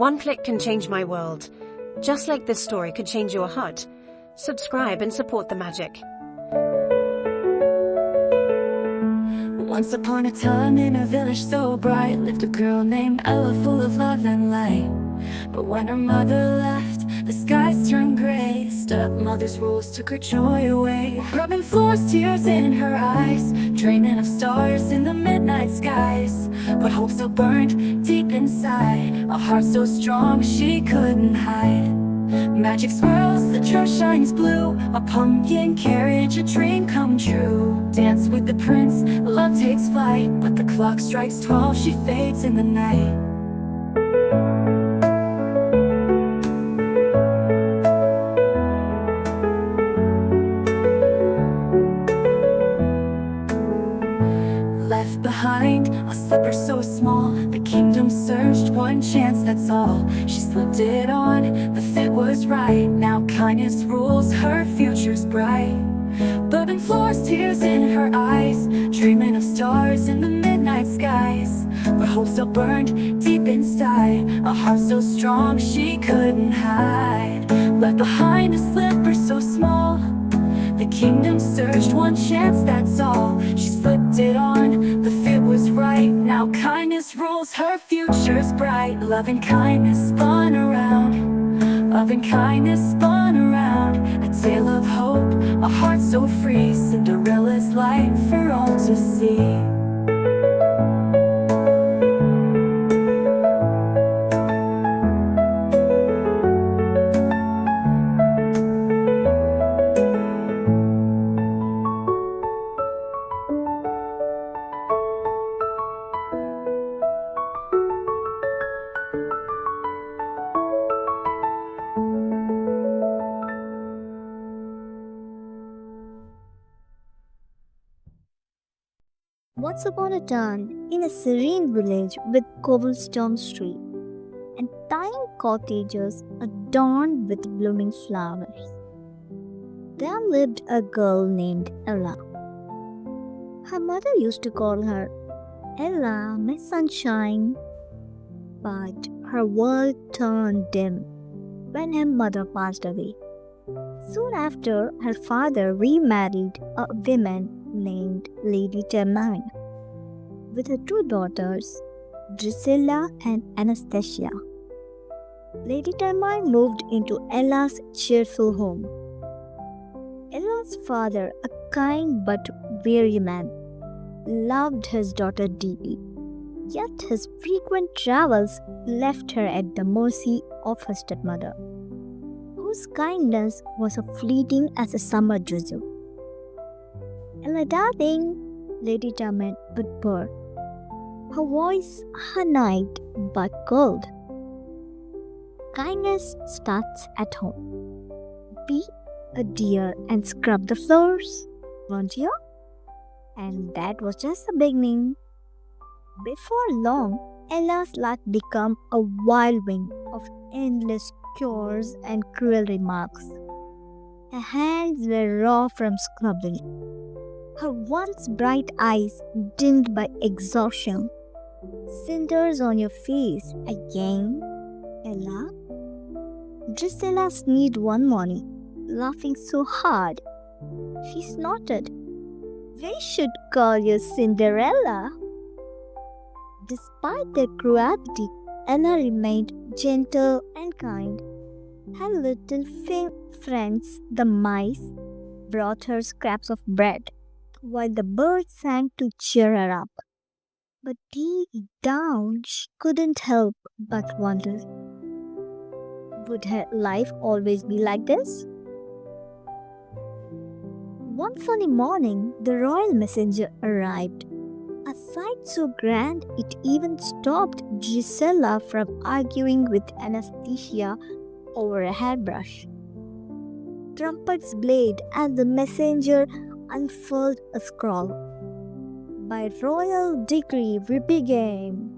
One click can change my world, just like this story could change your heart. Subscribe and support the magic. Once upon a time in a village so bright lived a girl named Ella, full of love and light. But when her mother left, the skies turned gray. Stepmother's rules took her joy away. Rubbing floors, tears in her eyes, dreaming of stars in the midnight skies. But hope still burned deep inside, a heart so strong she couldn't hide. Magic swirls, the church shines blue, a pumpkin carriage, a dream come true. Dance with the prince, love takes flight, but the clock strikes 12, she fades in the night. Left behind, a slipper so small, the kingdom searched, one chance, that's all. She slipped it on, the fit was right. Now kindness rules, her future's bright. Bubbling floors, tears in her eyes, dreaming of stars in the midnight skies. But hope still burned deep inside, a heart so strong she couldn't hide. Left behind, a slipper so small, the kingdom searched, one chance, that's all. She slipped it on, the fit was right. Now kindness rules, her future's bright. Love and kindness spun around, love and kindness spun around. A tale of hope, a heart so free. Cinderella's light for all to see. Once upon a time, in a serene village with cobblestone streets and tiny cottages adorned with blooming flowers, there lived a girl named Ella. Her mother used to call her Ella, my sunshine, but her world turned dim when her mother passed away. Soon after, her father remarried a woman named Lady Termine, with her two daughters, Drusilla and Anastasia. Lady Termine moved into Ella's cheerful home. Ella's father, a kind but weary man, loved his daughter deeply, yet his frequent travels left her at the mercy of her stepmother, whose kindness was as fleeting as a summer drizzle. Ella, darling, Lady Termine would purr, her voice honeyed but cold. Kindness starts at home. Be a dear and scrub the floors, won't you? And that was just the beginning. Before long, Ella's life became a whirlwind of endless chores and cruel remarks. Her hands were raw from scrubbing, her once bright eyes dimmed by exhaustion. Cinders on your face again, Ella? Drusilla sneezed one morning, laughing so hard. She snorted, "We should call you Cinderella." Despite their cruelty, Ella remained gentle and kind. Her little friends, the mice, brought her scraps of bread, while the birds sang to cheer her up. But deep down, she couldn't help but wonder, would her life always be like this? One sunny morning, the royal messenger arrived, a sight so grand it even stopped Gisela from arguing with Anastasia over a hairbrush. Trumpets played and the messenger unfurled a scroll. By royal decree we begin.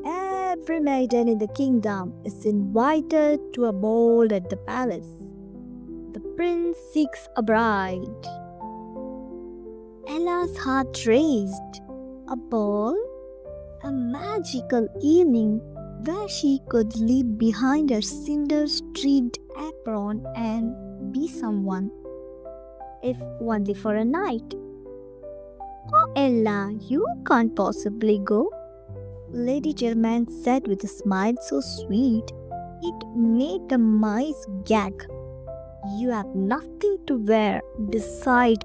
Every maiden in the kingdom is invited to a ball at the palace. The prince seeks a bride. Ella's heart raced. A ball? A magical evening where she could leave behind her cinder-streaked apron and be someone, if only for a night. Oh, Ella, you can't possibly go, Lady Germain said with a smile so sweet it made the mice gag. You have nothing to wear. Decide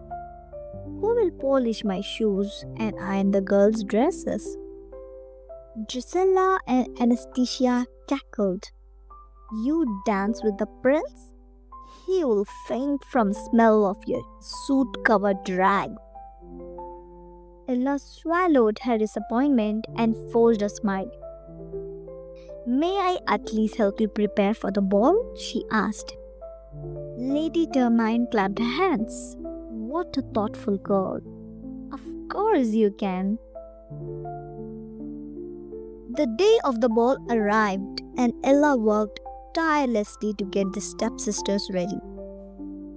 who will polish my shoes and iron the girls' dresses. Gisela and Anastasia cackled. You dance with the prince? He will faint from smell of your soot-covered rag. Ella swallowed her disappointment and forced a smile. May I at least help you prepare for the ball? She asked. Lady Termine clapped her hands. What a thoughtful girl. Of course you can. The day of the ball arrived and Ella worked tirelessly to get the stepsisters ready.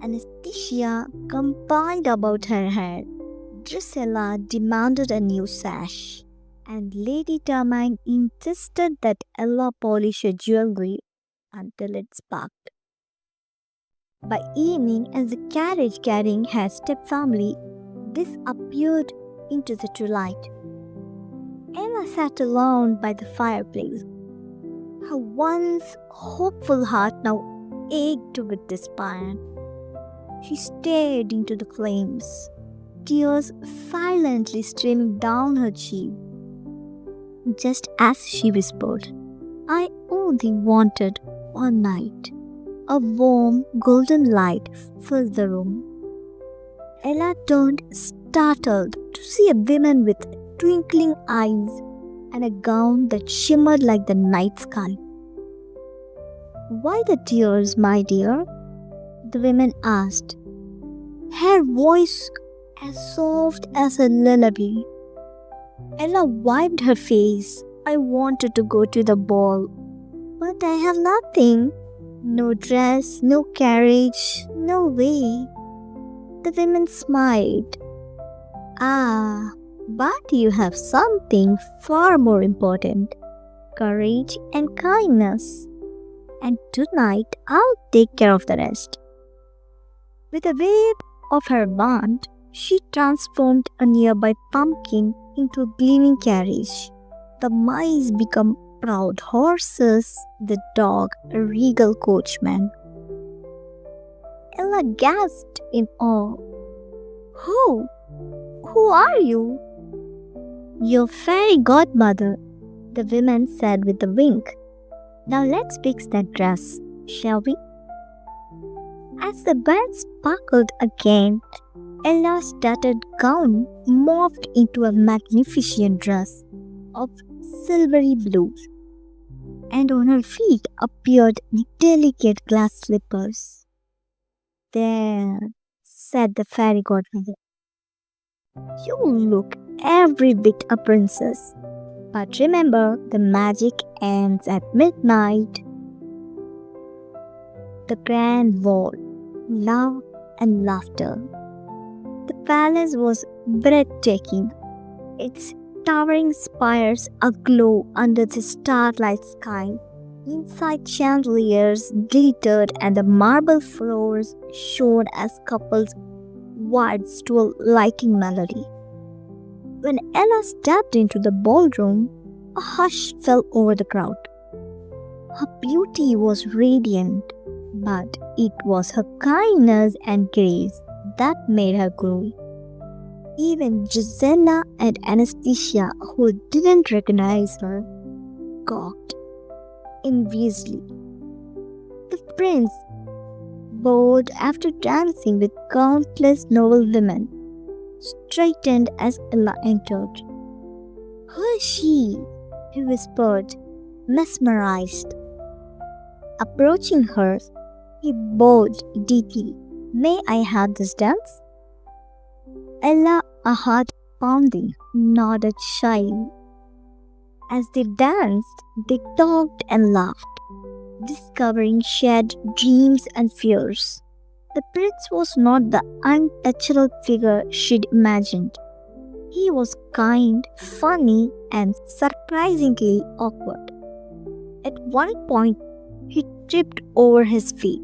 Anastasia compiled about her hair. Drusilla demanded a new sash, and Lady Termine insisted that Ella polish her jewelry until it sparkled. By evening, as the carriage carrying her stepfamily disappeared into the twilight, Ella sat alone by the fireplace. Her once hopeful heart now ached with despair. She stared into the flames, tears silently streaming down her cheek. Just as she whispered, I only wanted one night. A warm golden light filled the room. Ella turned startled to see a woman with twinkling eyes and a gown that shimmered like the night sky. Why the tears, my dear? The woman asked, her voice as soft as a lullaby. Ella wiped her face. I wanted to go to the ball, but I have nothing. No dress, no carriage, no way. The woman smiled. Ah, but you have something far more important, courage and kindness. And tonight I'll take care of the rest. With a wave of her wand, she transformed a nearby pumpkin into a gleaming carriage. The mice became proud horses, the dog a regal coachman. Ella gasped in awe. Who are you? Your fairy godmother, the woman said with a wink. Now let's fix that dress, shall we? As the birds sparkled again, Ella's tattered gown morphed into a magnificent dress of silvery blue, and on her feet appeared delicate glass slippers. There, said the fairy godmother, you look every bit a princess. But remember, the magic ends at midnight. The grand ball, love and laughter. The palace was breathtaking, its towering spires aglow under the starlight sky. Inside, chandeliers glittered and the marble floors shone as couples waltzed to a lighting melody. When Ella stepped into the ballroom, a hush fell over the crowd. Her beauty was radiant, but it was her kindness and grace that made her glow. Even Gisela and Anastasia, who didn't recognize her, gawked enviously. The prince bowed after dancing with countless noble women, straightened as Ella entered. Who is she? He whispered, mesmerized. Approaching her, he bowed deeply. May I have this dance? Ella, a heart pounding, nodded shyly. As they danced, they talked and laughed, discovering shared dreams and fears. The prince was not the untouchable figure she'd imagined. He was kind, funny, and surprisingly awkward. At one point, he tripped over his feet,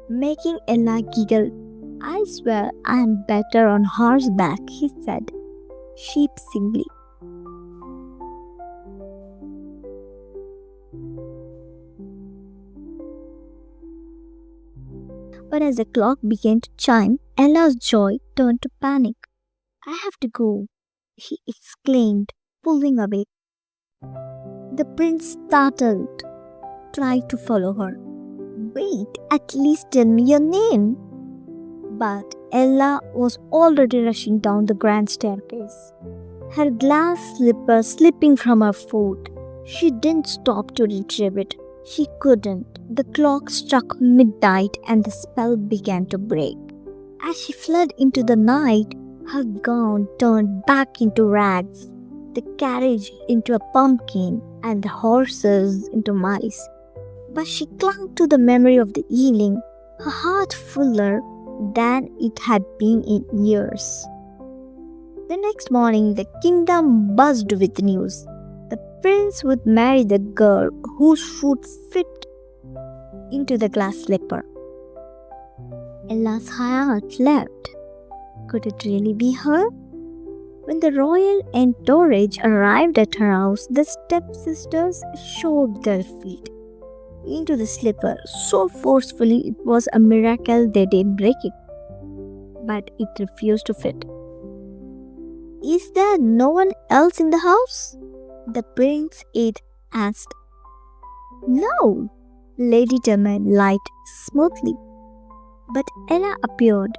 making Ella giggle. I swear I am better on horseback, he said, sheepishly. But as the clock began to chime, Ella's joy turned to panic. I have to go, he exclaimed, pulling away. The prince, startled, tried to follow her. Wait, at least tell me your name. But Ella was already rushing down the grand staircase, her glass slipper slipping from her foot. She didn't stop to retrieve it. She couldn't. The clock struck midnight and the spell began to break. As she fled into the night, her gown turned back into rags, the carriage into a pumpkin, and the horses into mice. But she clung to the memory of the evening, her heart fuller than it had been in years. The next morning, the kingdom buzzed with news. The prince would marry the girl whose foot fit into the glass slipper. Ella's heart leapt. Could it really be her? When the royal entourage arrived at her house, the stepsisters shoved their feet into the slipper so forcefully it was a miracle they didn't break it. But it refused to fit. Is there no one else in the house? The prince asked. No, Lady Demen lied smoothly. But Ella appeared,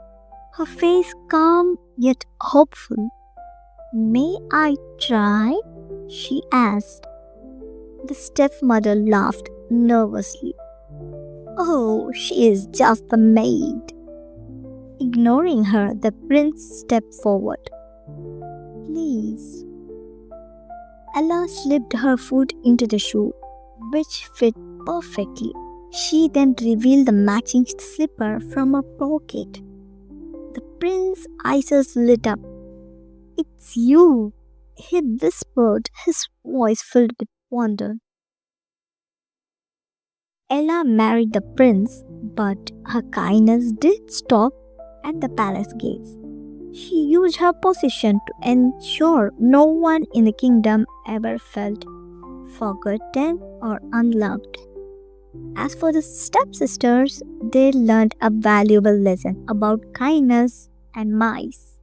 her face calm yet hopeful. May I try? She asked. The stepmother laughed nervously. Oh, she is just a maid. Ignoring her, the prince stepped forward. Please. Ella slipped her foot into the shoe, which fit perfectly. She then revealed the matching slipper from her pocket. The prince's eyes lit up. It's you, he whispered, his voice filled with wonder. Ella married the prince, but her kindness did stop at the palace gates. She used her position to ensure no one in the kingdom ever felt forgotten or unloved. As for the stepsisters, they learned a valuable lesson about kindness and mice.